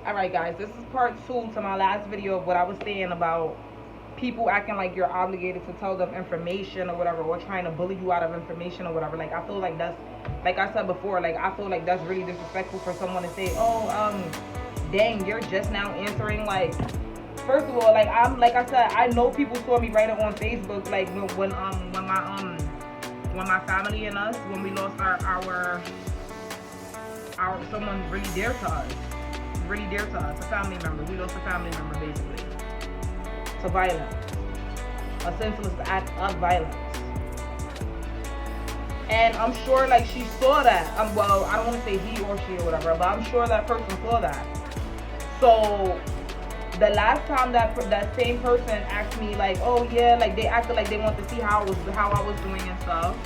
Alright guys, this is part 2 to my last video of what I was saying about people acting like you're obligated to tell them information or whatever, or trying to bully you out of information or whatever. Like, I feel like that's, like I said before, like, I feel like that's really disrespectful for someone to say, oh, dang, you're just now answering. Like, first of all, like, like I said, I know people saw me write it on Facebook, like, when my family and us, when we lost our someone really dear to us, a family member. We lost a family member basically to violence, a senseless act of violence. And I'm sure, like, she saw that. Well, I don't want to say he or she or whatever, but I'm sure that person saw that. So the last time that same person asked me, like, oh yeah, like, they acted like they wanted to see how I was doing and stuff.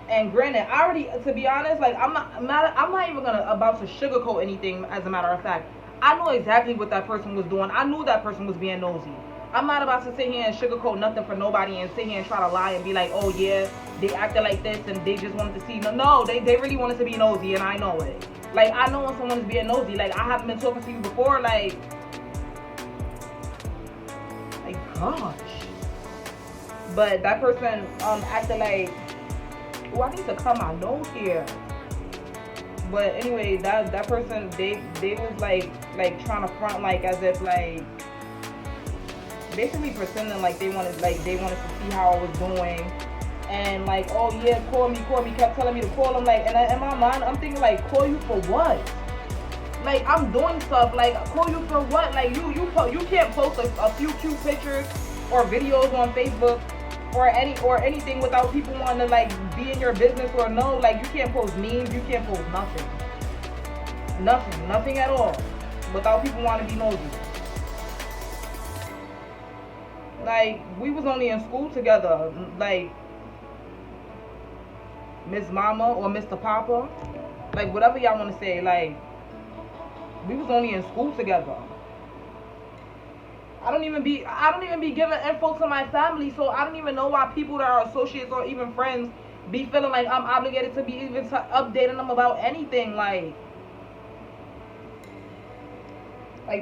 And granted, I already, to be honest, like, I'm not even about to sugarcoat anything. As a matter of fact, I know exactly what that person was doing. I knew that person was being nosy. I'm not about to sit here and sugarcoat nothing for nobody and sit here and try to lie and be like, oh yeah, they acted like this and they just wanted to see. No, they really wanted to be nosy, and I know it. Like, I know when someone's being nosy. Like, I haven't been talking to you before, like gosh. But that person acted like, oh, I need to cut my nose here. But anyway, that person, they was like trying to front, like, as if, like, basically pretending like they wanted to see how I was doing, and like, oh yeah, call me, kept telling me to call him. Like, and in my mind, I'm thinking, like, call you for what? Like, I'm doing stuff. Like, call you for what? Like, you can't post a few cute pictures or videos on Facebook or anything without people wanting to, like, be in your business or know. Like, you can't post memes, you can't post nothing at all without people wanting to be nosy. Like, we was only in school together, like, Miss Mama or Mr. Papa, like, whatever y'all want to say. Like, we was only in school together. I don't even be giving info to my family, so I don't even know why people that are associates or even friends be feeling like I'm obligated to be even updating them about anything. Like,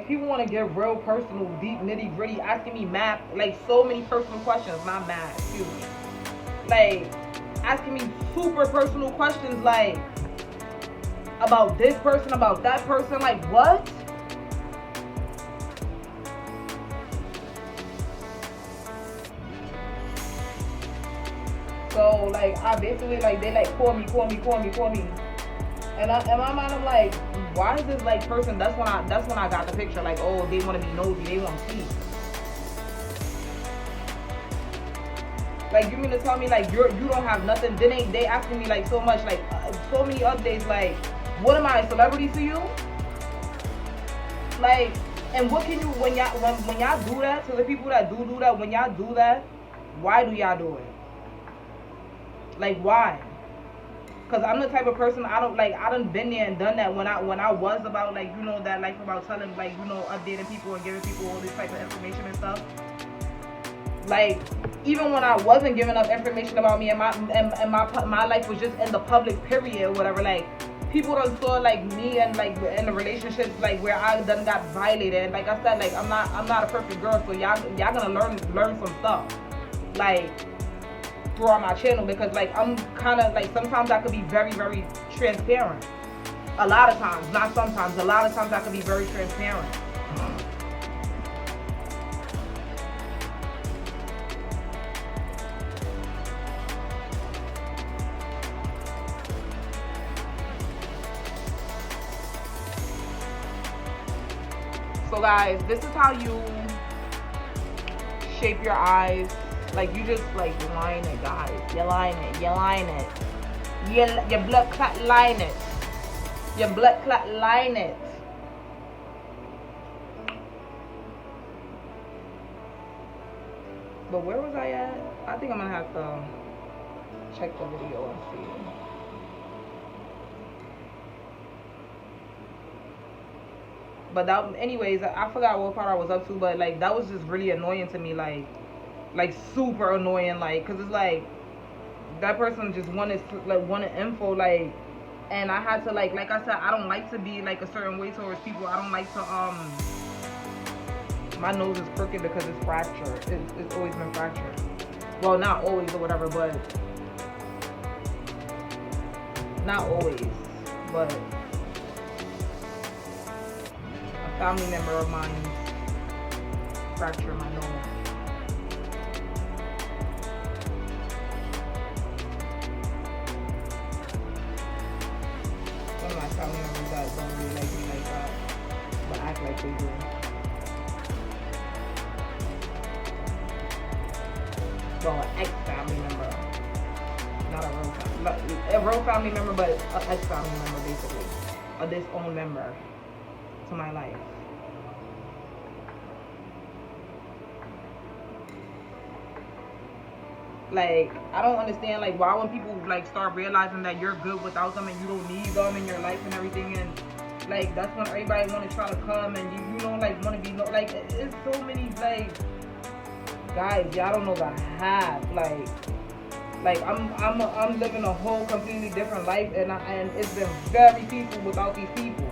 people want to get real personal, deep, nitty gritty, asking me math, like, so many personal questions. Not math, excuse me. Like, asking me super personal questions, like, about this person, about that person. Like, what? So, like, I basically, like, they, like, call me. And in my mind, I'm like, why is this, like, person? That's when I got the picture. Like, oh, they want to be nosy. They want to see. Like, you mean to tell me, like, you don't have nothing? Then they asking me, like, so much, like, so many updates. Like, what am I, a celebrity to you? Like, and what can you, when y'all do that, to the people that do that, when y'all do that, why do y'all do it? Like, why? Because I'm the type of person, I done been there and done that when I was about, like, you know, that life about telling, like, you know, updating people and giving people all this type of information and stuff. Like, even when I wasn't giving up information about me and my life was just in the public period or whatever, like, people done saw, like, me and, like, in the relationships, like, where I done got violated. And like I said, like, I'm not a perfect girl, so y'all gonna learn some stuff, like, throughout my channel, because, like, I'm kind of, like, sometimes I could be very, very transparent. A lot of times, not sometimes, a lot of times I could be very transparent. So guys, this is how you shape your eyes. Like, you just, like, line it, guys. You line it. Your blood clot line it. Your blood clot line it. But where was I at? I think I'm gonna have to check the video and see. But that, anyways, I forgot what part I was up to, but, like, that was just really annoying to me, like super annoying, like, cause it's like that person just wanted info, like, And I had to like I said, I don't like to be like a certain way towards people. I don't like to my nose is crooked because it's fractured. It's always been fractured. Well, not always or whatever, but not always, but a family member of mine fractured my nose. One of my family members that don't really like me like that, but act like they do. Well, an ex-family member, not a real family member, but an ex-family member, basically, a disowned member to my life. Like, I don't understand, like, why when people, like, start realizing that you're good without them and you don't need them in your life and everything, and, like, that's when everybody want to try to come and, you know, like, want to be, like, it's so many, like, guys, y'all don't know the half, like, I'm living a whole completely different life, and it's been very peaceful without these people.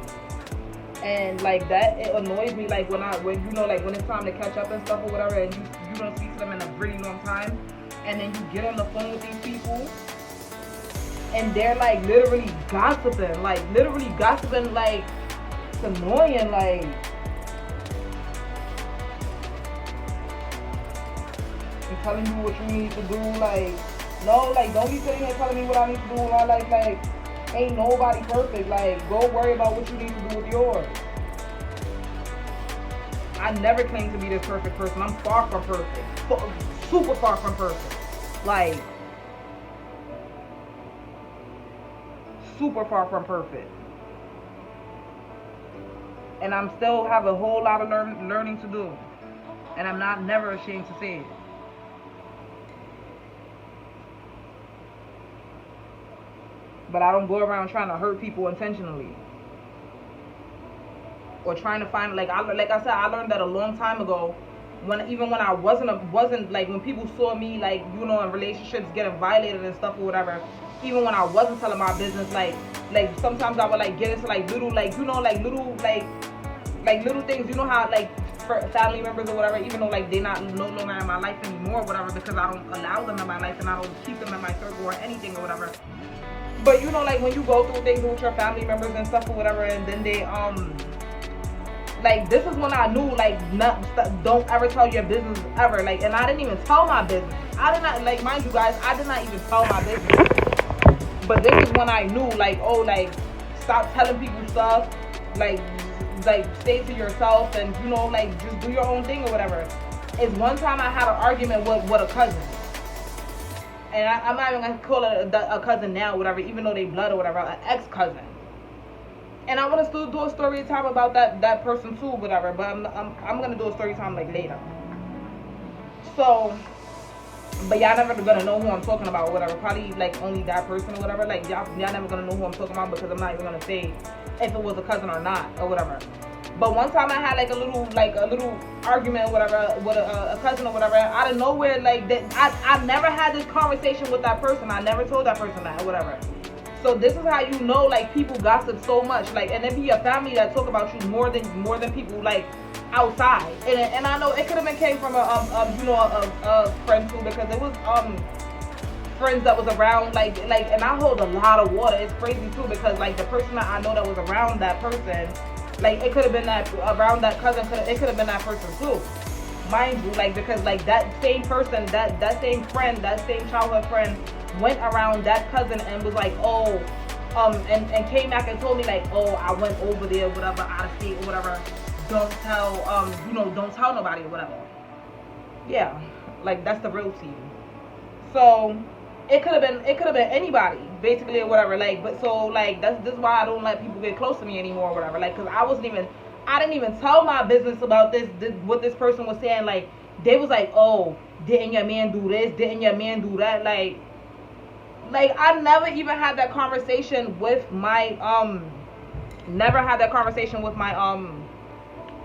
And like that, it annoys me. Like when you know, like when it's time to catch up and stuff or whatever, and you don't speak to them in a really long time, and then you get on the phone with these people, and they're like literally gossiping, like it's annoying, like. And telling you what you need to do, like, no, like don't be sitting here telling me what I need to do in my life, like. Ain't nobody perfect. Like, go worry about what you need to do with yours. I never claim to be this perfect person. I'm far from perfect. Super far from perfect. Like, super far from perfect. And I'm still have a whole lot of learning to do. And I'm never ashamed to say it. But I don't go around trying to hurt people intentionally, or trying to find, like I said, I learned that a long time ago. Even when I wasn't like, when people saw me, like, you know, in relationships getting violated and stuff or whatever. Even when I wasn't telling my business, like sometimes I would like get into like little, like, you know, like little things. You know how like for family members or whatever, even though like they're no longer in my life anymore or whatever, because I don't allow them in my life and I don't keep them in my circle or anything or whatever. But you know, like when you go through things with your family members and stuff or whatever, and then they like, this is when I knew, like, don't ever tell your business ever. Like, and I didn't even tell my business. I did not, like, mind you guys, I did not even tell my business. But this is when I knew, like, oh, like, stop telling people stuff. Like stay to yourself and, you know, like, just do your own thing or whatever. It's one time I had an argument with a cousin. And I'm not even going to call it a cousin now, whatever, even though they blood or whatever, an ex-cousin. And I want to still do a story time about that person too, whatever. But I'm going to do a story time, like, later. So, but y'all never going to know who I'm talking about or whatever. Probably, like, only that person or whatever. Like, y'all never going to know who I'm talking about, because I'm not even going to say if it was a cousin or not or whatever. But one time I had like a little argument or whatever with a cousin or whatever. Out of nowhere, like, that I never had this conversation with that person. I never told that person that or whatever. So this is how you know, like, people gossip so much, like, and it be a family that talk about you more than people, like, outside. And I know it could have been came from a friend too, because it was friends that was around, like, and I hold a lot of water. It's crazy too, because like the person that I know that was around that person. Like, it could have been that, around that cousin, it could have been that person too. Mind you, like, because, like, that same person, that same friend, that same childhood friend went around that cousin and was like, oh, and came back and told me, like, oh, I went over there, whatever, out of state or whatever. Don't tell, don't tell nobody or whatever. Yeah, like, that's the real tea. So, it could have been anybody, basically, or whatever. Like, but so, like, this is why I don't let people get close to me anymore or whatever. Like, because I didn't even tell my business about this what this person was saying. Like, they was like, oh, didn't your man do this? Didn't your man do that? Like I never even had that conversation with my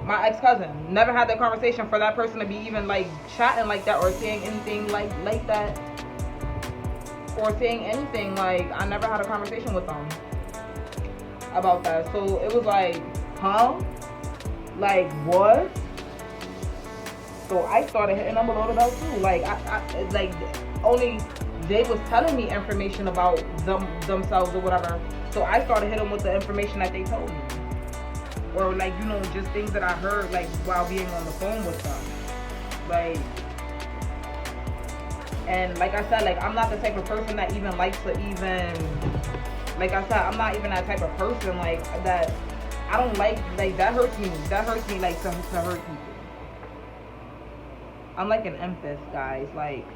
my ex-cousin. Never had that conversation for that person to be even like chatting like that or saying anything like that. Or saying anything, like, I never had a conversation with them. about that. So it was like, huh? Like, what? So I started hitting them a little bit too. Like, like, only they was telling me information about themselves or whatever. So I started hitting them with the information that they told me. Or, like, you know, just things that I heard, like, while being on the phone with them. Like, and like I said, like, I'm not the type of person that even likes to even, like I said, I'm not even that type of person, like, that, I don't like, that hurts me, like, to hurt people. I'm like an empath, guys, like,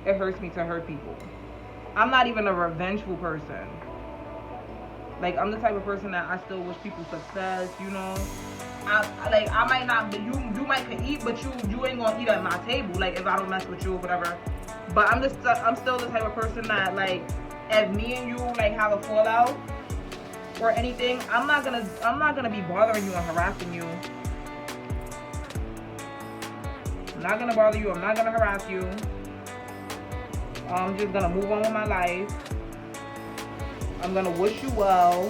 it hurts me to hurt people. I'm not even a revengeful person. Like, I'm the type of person that I still wish people success, you know. I might not, but you might could eat, but you ain't gonna eat at my table, like, if I don't mess with you or whatever. But I'm still the type of person that, like, if me and you, like, have a fallout or anything, I'm not gonna be bothering you and harassing you. I'm not gonna bother you. I'm not gonna harass you. I'm just gonna move on with my life. I'm gonna wish you well.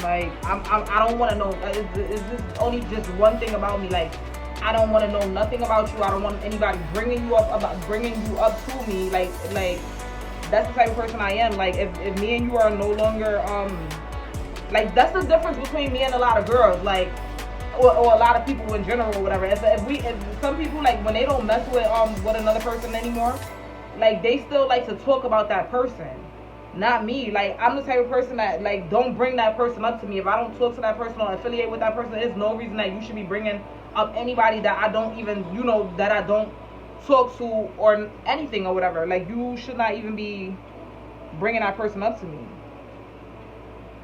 Like, I don't want to know. Is this only just one thing about me? Like, I don't want to know nothing about you. I don't want anybody bringing you up to me. Like that's the type of person I am. Like, if me and you are no longer like, that's the difference between me and a lot of girls. Like, or a lot of people in general or whatever. If some people, like, when they don't mess with another person anymore, like, they still like to talk about that person. Not me. Like, I'm the type of person that, like, don't bring that person up to me. If I don't talk to that person or affiliate with that person, there's no reason that you should be bringing up anybody that I don't even, you know, that I don't talk to or anything or whatever. Like, you should not even be bringing that person up to me.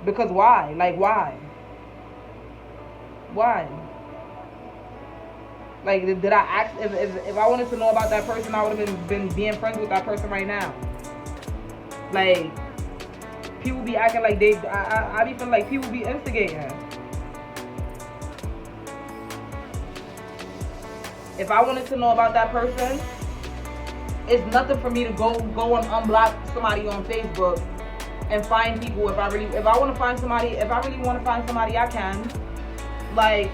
Because why? Like, why? Why? Like, did I ask, if I wanted to know about that person, I would have been being friends with that person right now. Like, people be acting like I be feeling like people be instigating. If I wanted to know about that person, it's nothing for me to go and unblock somebody on Facebook and find people. If I really want to find somebody, I can. Like,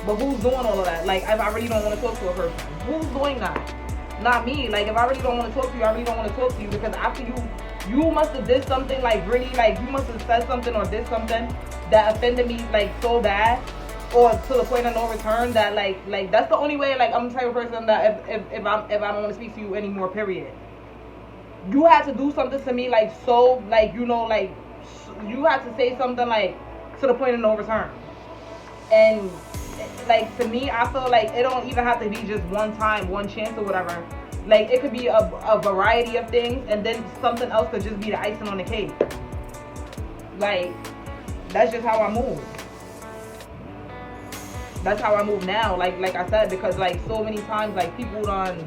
but who's doing all of that? Like, if I really don't want to talk to a person, who's doing that? Not me. Like, if I really don't want to talk to you, I really don't want to talk to you, because after you must have did something, like, really, like, you must have said something or did something that offended me, like, so bad, or to the point of no return, that like that's the only way. Like, I'm the type of person that if I don't want to speak to you anymore, period. You had to do something to me, like, so, like, you know, like, you had to say something, like, to the point of no return. And, like, to me, I feel like it don't even have to be just one time, one chance or whatever. Like, it could be a variety of things, and then something else could just be the icing on the cake. Like, that's just how I move. That's how I move now. Like I said, because, like, so many times, like, people done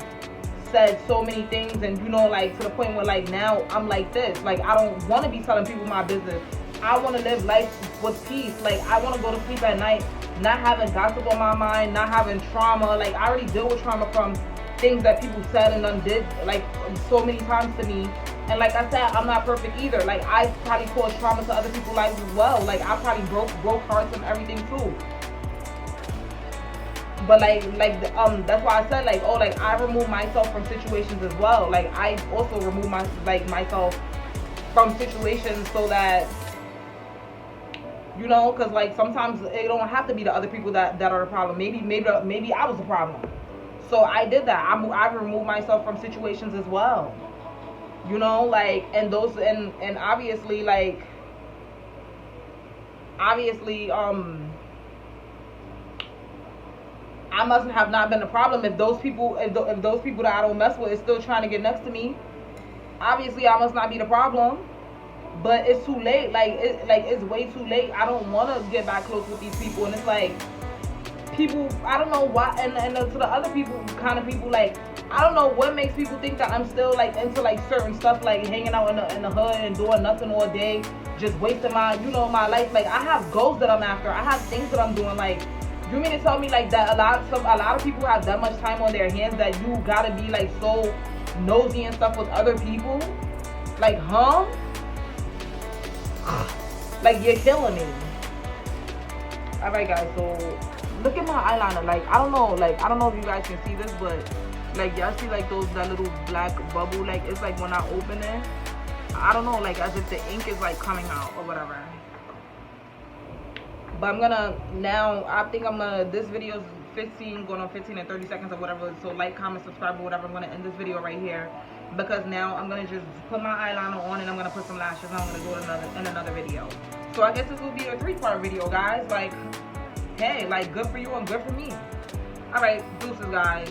said so many things, and, you know, like, to the point where, like, now I'm like this. Like, I don't want to be telling people my business. I want to live life with peace. Like, I want to go to sleep at night not having gossip on my mind, not having trauma. Like, I already deal with trauma from things that people said and undid, like, so many times to me. And like I said, I'm not perfect either. Like, I probably caused trauma to other people's lives as well. Like, I probably broke hearts and everything too. But that's why I said, like, oh, like, I remove myself from situations as well. Like, I also remove myself from situations so that, you know, because, like, sometimes it don't have to be the other people that are the problem. Maybe I was the problem. So I did that. I removed myself from situations as well. You know, like, and obviously, like, I must have not been the problem if those people that I don't mess with is still trying to get next to me. Obviously, I must not be the problem. But it's too late. It's way too late. I don't want to get back close with these people, and it's like, people, I don't know why, and to the other people, kind of people, like, I don't know what makes people think that I'm still, like, into, like, certain stuff, like hanging out in the hood and doing nothing all day, just wasting my, you know, my life. Like, I have goals that I'm after. I have things that I'm doing. Like, you mean to tell me, like, that a lot of people have that much time on their hands that you gotta be, like, so nosy and stuff with other people. Like, huh? Like, you're killing me. Alright, guys, so look at my eyeliner. Like, I don't know if you guys can see this, but like, y'all see like that little black bubble? Like, it's like when I open it, I don't know, like as if the ink is like coming out or whatever. But I'm gonna now, I think I'm gonna, this video is 15, going on 15 and 30 seconds or whatever. So like, comment, subscribe or whatever. I'm gonna end this video right here because now I'm gonna just put my eyeliner on and I'm gonna put some lashes and I'm gonna do it in another video. So I guess this will be a 3-part video, guys. Like, hey, like, good for you and good for me. All right, deuces, guys.